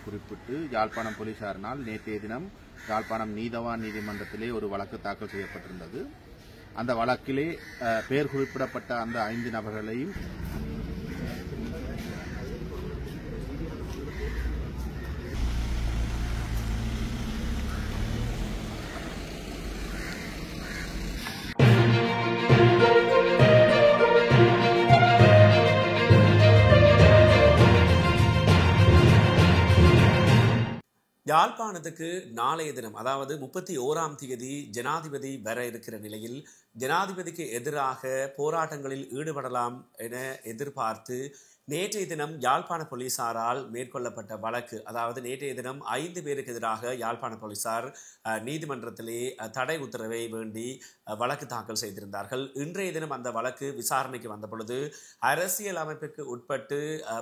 குறிப்பிட்டு யாழ்ப்பாணம் போலீசாரினால் நேற்றைய தினம் யாழ்ப்பாணம் நீதவான் நீதிமன்றத்திலே ஒரு வழக்கு தாக்கல் செய்யப்பட்டிருந்தது. அந்த வழக்கிலே பெயர் குறிப்பிடப்பட்ட அந்த 5 நபர்களையும் யாழ்ப்பாணத்துக்கு நாளைய தினம் அதாவது 31ஆம் தேதி ஜனாதிபதி வர இருக்கிற நிலையில் ஜனாதிபதிக்கு எதிராக போராட்டங்களில் ஈடுபடலாம் என எதிர்பார்த்து நேற்றைய தினம் யாழ்ப்பாண போலீசாரால் மேற்கொள்ளப்பட்ட வழக்கு, அதாவது நேற்றைய தினம் 5 பேருக்கு எதிராக யாழ்ப்பாண போலீசார் நீதிமன்றத்திலே தடை உத்தரவை வேண்டி வழக்கு தாக்கல் செய்திருந்தார்கள். இன்றைய தினம் அந்த வழக்கு விசாரணைக்கு வந்த பொழுது அரசியல் அமைப்புக்கு உட்பட்டு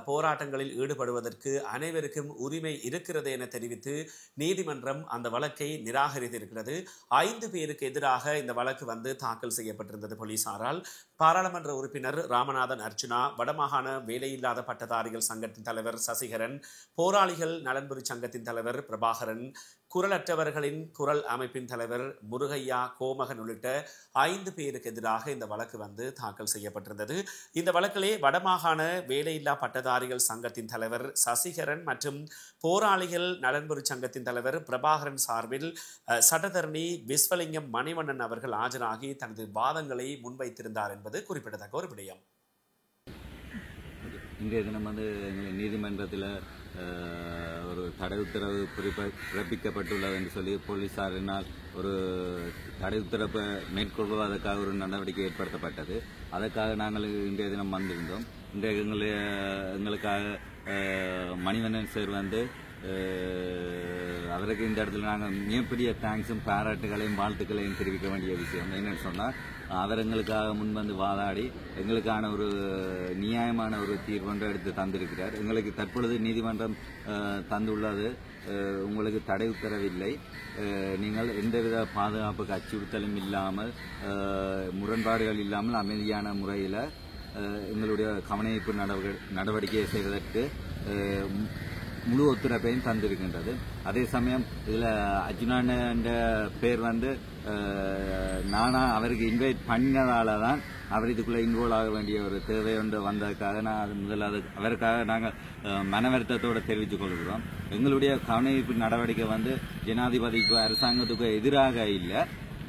போராட்டங்களில் ஈடுபடுவதற்கு அனைவருக்கும் உரிமை இருக்கிறது என தெரிவித்து நீதிமன்றம் அந்த வழக்கை நிராகரித்திருக்கிறது. 5 பேருக்கு எதிராக இந்த வழக்கு வந்து தாக்கல் செய்யப்பட்டிருந்தது போலீசாரால். பாராளுமன்ற உறுப்பினர் ராமநாதன் அர்ச்சுனா, வடமாகாண வேலையில்லாத பட்டதாரிகள் சங்கத்தின் தலைவர் சசிகரன், போராளிகள் நலன்புரி சங்கத்தின் தலைவர் பிரபாகரன், குரலற்றவர்களின் குரல் அமைப்பின் தலைவர் முருகையா கோமகன் உள்ளிட்ட 5 பேருக்கு எதிராக இந்த வழக்கு வந்து தாக்கல் செய்யப்பட்டிருந்தது. இந்த வழக்கிலே வடமாகாண வேலையில்லா பட்டதாரிகள் சங்கத்தின் தலைவர் சசிகரன் மற்றும் போராளிகள் நலன்புரி சங்கத்தின் தலைவர் பிரபாகரன் சார்பில் சட்டத்தரணி விஸ்வலிங்கம் மணிவண்ணன் அவர்கள் ஆஜராகி தனது வாதங்களை முன்வைத்திருந்தார் என்பது குறிப்பிடத்தக்க ஒரு விடயம். இன்றைய தினம் வந்து நீதிமன்றத்தில் ஒரு தடை உத்தரவு பிறப்பிக்கப்பட்டுள்ளது என்று சொல்லி போலீசாரினால் ஒரு தடை உத்தரவை மேற்கொள்வதற்காக ஒரு நடவடிக்கை ஏற்படுத்தப்பட்டது. அதற்காக நாங்கள் இன்றைய தினம் வந்திருந்தோம். இன்றைய எங்களுக்காக மணிவண்ணன் சார் வந்து அவருக்கு இந்த இடத்துல நாங்கள் மிகப்பெரிய தேங்க்ஸும் பாராட்டுகளையும் வாழ்த்துக்களையும் தெரிவிக்க வேண்டிய விஷயம் என்னன்னு சொன்னால், அவர் எங்களுக்காக முன்வந்து வாதாடி எங்களுக்கான ஒரு நியாயமான ஒரு தீர்வொன்றை எடுத்து தந்திருக்கிறார். எங்களுக்கு தற்பொழுது நீதிமன்றம் தந்துள்ளது, உங்களுக்கு தடை உத்தரவில்லை, நீங்கள் எந்தவித பாதுகாப்புக்கு அச்சுறுத்தலும் இல்லாமல் முரண்பாடுகள் இல்லாமல் அமைதியான முறையில் எங்களுடைய கவனஈர்ப்பு நடவடிக்கையை செய்வதற்கு முழு ஒத்துழைப்பையும் தந்திருக்கின்றது. அதே சமயம் இதில் அர்ஜுனான் என்ற பேர் வந்து நானா அவருக்கு இன்வைட் பண்ணதால தான் அவர் இதுக்குள்ளே இன்வால்வ் ஆக வேண்டிய ஒரு தேவை ஒன்று வந்ததுக்காக நான் முதல்ல அவருக்காக நாங்கள் மனவருத்தத்தோடு தெரிவித்துக் கொள்கிறோம். எங்களுடைய கவனஈர்ப்பு நடவடிக்கை வந்து ஜனாதிபதிக்கோ அரசாங்கத்துக்கோ எதிராக இல்லை,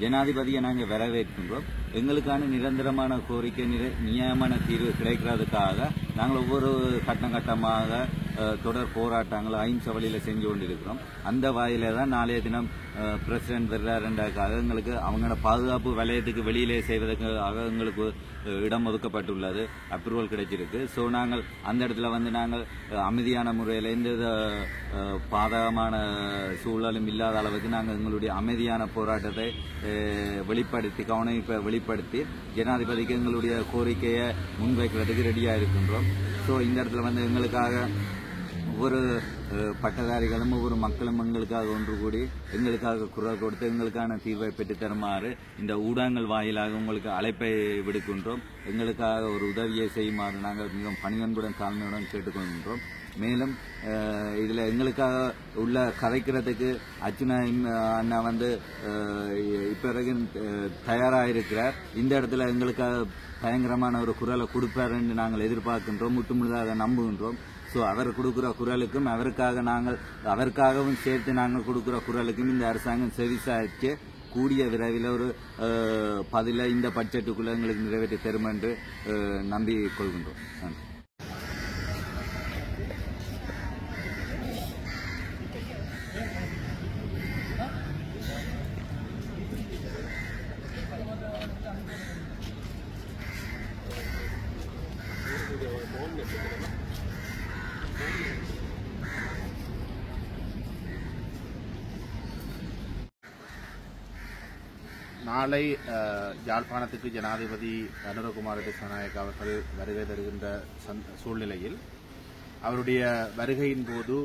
ஜனாதிபதியை நாங்கள் வரவேற்கின்றோம். எங்களுக்கான நிரந்தரமான கோரிக்கை நியாயமான தீர்வு கிடைக்கிறதுக்காக நாங்கள் ஒவ்வொரு கட்டமாக தொடர் போராட்டங்கள் அஹிம்சை வழியில் செஞ்சு கொண்டிருக்கிறோம். அந்த வாயில தான் நாளைய தினம் பிரசிடென்ட் வர்றாருன்றதுக்காக எங்களுக்கு அவங்களோட பாதுகாப்பு வலயத்துக்கு வெளியிலே செய்வதற்காக எங்களுக்கு இடம் ஒதுக்கப்பட்டுள்ளது, அப்ரூவல் கிடைச்சிருக்கு. ஸோ நாங்கள் அந்த இடத்துல வந்து நாங்கள் அமைதியான முறையில் எந்த பாதகமான சூழலும் இல்லாத அளவுக்கு நாங்கள் எங்களுடைய அமைதியான போராட்டத்தை வெளிப்படுத்தி கவனிப்பை வெளிப்படுத்தி ஜனாதிபதிக்கு எங்களுடைய கோரிக்கையை முன்வைக்கிறதுக்கு ரெடியாக இருக்கின்றோம். ஸோ இந்த இடத்துல வந்து எங்களுக்காக ஒவ்வொரு பட்டதாரிகளும் ஒவ்வொரு மக்களும் எங்களுக்காக ஒன்று கூடி எங்களுக்காக குரல் கொடுத்து எங்களுக்கான தீர்வை பெற்றுத்தருமாறு இந்த ஊடகங்கள் வாயிலாக உங்களுக்கு அழைப்பை விடுக்கின்றோம். எங்களுக்காக ஒரு உதவியை செய்யுமாறு நாங்கள் மிகவும் பணிவன்புடன் தாழ்மையுடன் கேட்டுக்கொள்கின்றோம். மேலும் இதில் எங்களுக்காக உள்ள கதைக்கிறதுக்கு அர்ச்சுனா அண்ணா வந்து இப்ப தயாராக இருக்கிறார். இந்த இடத்துல எங்களுக்காக பயங்கரமான ஒரு குரலை கொடுப்பார் என்று நாங்கள் எதிர்பார்க்கின்றோம், முற்றுமுழுதாக நம்புகின்றோம். ஸோ அவர் கொடுக்குற குரலுக்கும் அவருக்காகவும் சேர்த்து நாங்கள் கொடுக்குற குரலுக்கும் இந்த அரசாங்கம் செவிசாய்ச்சு கூடிய விரைவில் ஒரு பதில இந்த பட்ஜெட்டுக்குள்ள எங்களுக்கு நிறைவேற்றி தரும் என்று நம்பிக் கொள்கின்றோம். நன்றி. நாளை யாழ்ப்பாணத்துக்கு ஜனாதிபதி அனுரகுமார திசாநாயக்க அவர்கள் வருகை தருகின்ற சூழ்நிலையில் அவருடைய வருகையின் போது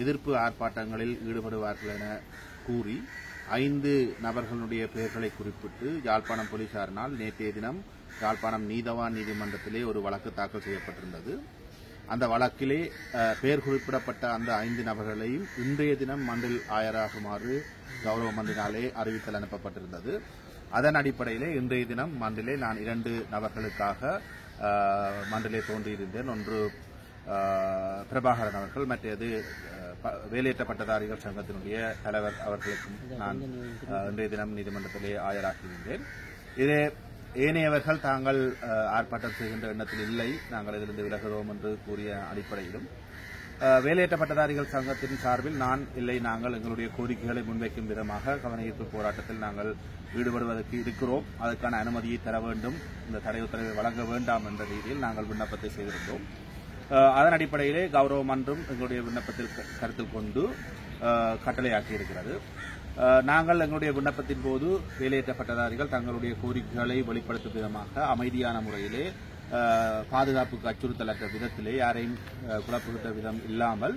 எதிர்ப்பு ஆர்ப்பாட்டங்களில் ஈடுபடுவார்கள் என கூறி 5 நபர்களுடைய பெயர்களை குறிப்பிட்டு யாழ்ப்பாணம் போலீசாரினால் நேற்றைய தினம் யாழ்ப்பாணம் நீதவான் நீதிமன்றத்திலே ஒரு வழக்கு தாக்கல் செய்யப்பட்டிருந்தது. அந்த வழக்கிலே பெயர் குறிப்பிடப்பட்ட அந்த 5 நபர்களையும் இன்றைய தினம் மண்டில் ஆயராகுமாறு கௌரவ மன்றினாலே அறிவித்தல் அனுப்பப்பட்டிருந்தது. அதன் அடிப்படையிலே இன்றைய தினம் மண்டிலே நான் 2 நபர்களுக்காக மண்டிலே தோன்றியிருந்தேன். ஒன்று பிரபாகரன் அவர்கள், மற்றது வேலையற்ற பட்டதாரிகள் சங்கத்தினுடைய தலைவர் அவர்களுக்கும் நான் இன்றைய தினம் நீதிமன்றத்திலே ஆஜராகியிருந்தேன். இதே ஏனையவர்கள் தாங்கள் ஆர்ப்பாட்டம் செய்கின்ற எண்ணத்தில் இல்லை, நாங்கள் இதிலிருந்து விலகுகிறோம் என்று கூறிய அடிப்படையிலும் வேலையற்ற பட்டதாரிகள் சங்கத்தின் சார்பில் நான் இல்லை, நாங்கள் எங்களுடைய கோரிக்கைகளை முன்வைக்கும் விதமாக கவனஈர்ப்பு போராட்டத்தில் நாங்கள் ஈடுபடுவதற்கு இருக்கிறோம், அதற்கான அனுமதியை தர வேண்டும், இந்த தடை உத்தரவை வழங்க வேண்டாம் என்ற ரீதியில் நாங்கள் விண்ணப்பத்தை செய்திருந்தோம். அதன் அடிப்படையிலே கௌரவ மன்றம் எங்களுடைய விண்ணப்பத்தில் கருத்தில் கொண்டு கட்டளையாக்கியிருக்கிறது. நாங்கள் எங்களுடைய விண்ணப்பத்தின் போது வேலையற்ற பட்டதாரிகள் தங்களுடைய கோரிக்கைகளை வெளிப்படுத்தும் விதமாக அமைதியான முறையிலே பாதுகாப்புக்கு அச்சுறுத்தலற்ற விதத்திலே யாரையும் குழப்புகின்ற விதம் இல்லாமல்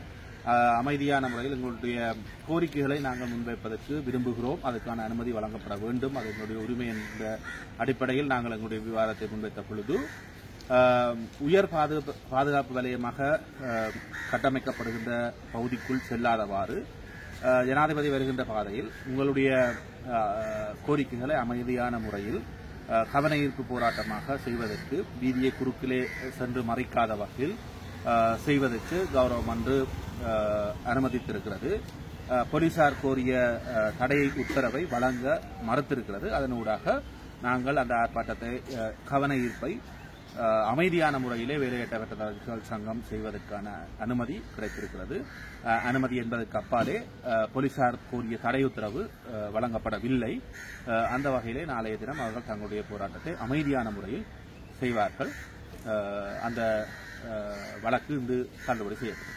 அமைதியான முறையில் எங்களுடைய கோரிக்கைகளை நாங்கள் முன்வைப்பதற்கு விரும்புகிறோம், அதுக்கான அனுமதி வழங்கப்பட வேண்டும், அது எங்களுடைய உரிமை என்ற அடிப்படையில் நாங்கள் எங்களுடைய விவாதத்தை முன்வைத்த பொழுது உயர் பாதுகாப்பு வலயமாக கட்டமைக்கப்படுகின்ற பகுதிக்குள் செல்லாதவாறு ஜனாதிபதி வருகின்ற பாதையில் உங்களுடைய கோரிக்கைகளை அமைதியான முறையில் கவன ஈர்ப்பு போராட்டமாக செய்வதற்கு வீதியை குறுக்கிலே சென்று மறைக்காத வகையில் செய்வதற்கு கௌரவ மன்று அனுமதித்திருக்கிறது. போலீசார் கோரிய தடை உத்தரவை வழங்க மறுத்திருக்கிறது. அதனூடாக நாங்கள் அந்த ஆர்ப்பாட்டத்தை கவன ஈர்ப்பை அமைதியான முறையிலே வேலையற்ற பட்டதாரிகள் சங்கம் செய்வதற்கான அனுமதி கிடைத்திருக்கிறது. அனுமதி என்பதற்கு அப்பாலே போலீசார் கோரிய தடை உத்தரவு வழங்கப்படவில்லை. அந்த வகையிலே நாளைய தினம் அவர்கள் தங்களுடைய போராட்டத்தை அமைதியான முறையில் செய்வார்கள். அந்த வழக்கு இன்று தள்ளுபடி செய்யப்படும்.